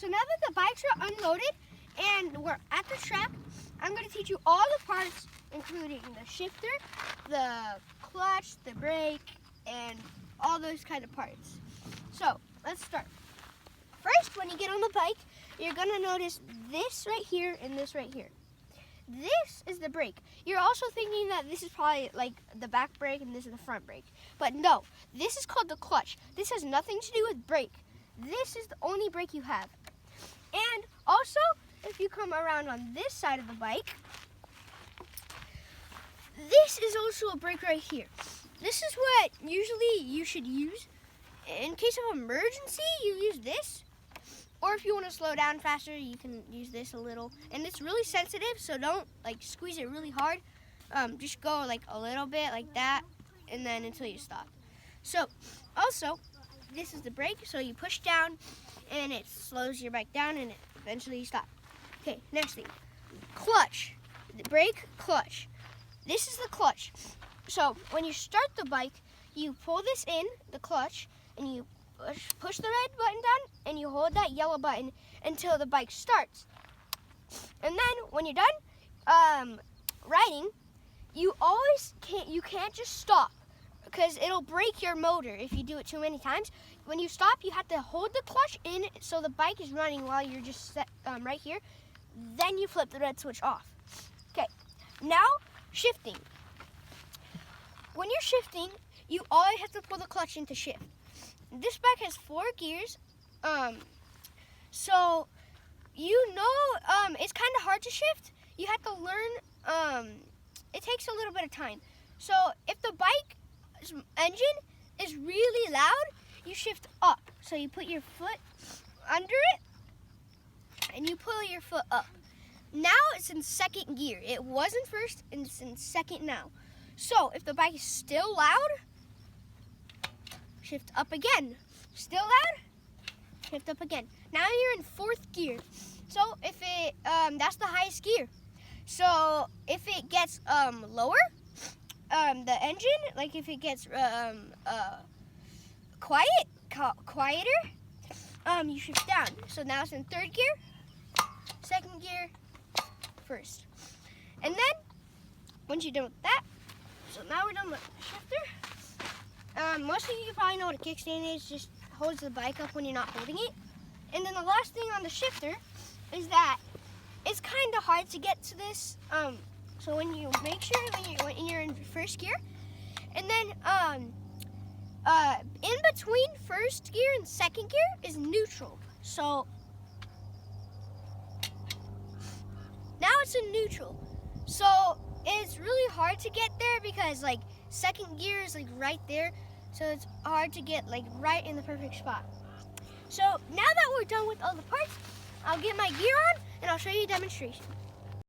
So now that the bikes are unloaded and we're at the track, I'm going to teach you all the parts, including the shifter, the clutch, the brake, and all those kind of parts. So let's start. First, when you get on the bike, you're going to notice this right here and this right here. This is the brake. You're also thinking that this is probably like the back brake and this is the front brake. But no, this is called the clutch. This has nothing to do with brake. This is the only brake you have. And also, if you come around on this side of the bike, this is also a brake right here. This is what usually you should use. In case of emergency, you use this. Or if you want to slow down faster, you can use this a little. And it's really sensitive, so don't like squeeze it really hard. Just go like a little bit like that, and then until you stop. So also, this is the brake, so you push down and it slows your bike down and eventually you stop. Okay, next thing, clutch. The brake, clutch. This is the clutch. So when you start the bike, you pull this in, the clutch, and you push the red button down and you hold that yellow button until the bike starts. And then when you're done riding, you can't just stop because it'll break your motor if you do it too many times. When you stop, you have to hold the clutch in so the bike is running while you're just right here. Then you flip the red switch off. Okay, now shifting. When you're shifting, you always have to pull the clutch in to shift. This bike has 4 gears, so you know it's kind of hard to shift. You have to learn, it takes a little bit of time. So if the bike's engine is really loud, you shift up. So you put your foot under it, and you pull your foot up. Now it's in 2nd gear. It was in 1st, and it's in 2nd now. So if the bike is still loud, shift up again. Still loud? Shift up again. Now you're in 4th gear. So if it, that's the highest gear. So if it gets lower, the engine, like if it gets quieter, you shift down. So now it's in 3rd gear, 2nd gear, 1st. And then, once you're done with that, so now we're done with the shifter. Most of you probably know what a kickstand is, just holds the bike up when you're not holding it. And then the last thing on the shifter is that it's kind of hard to get to this. So when you make sure when you're in 1st gear, and then in between 1st gear and 2nd gear is neutral. So now it's in neutral. So it's really hard to get there because like 2nd gear is like right there. So it's hard to get like right in the perfect spot. So now that we're done with all the parts, I'll get my gear on and I'll show you a demonstration.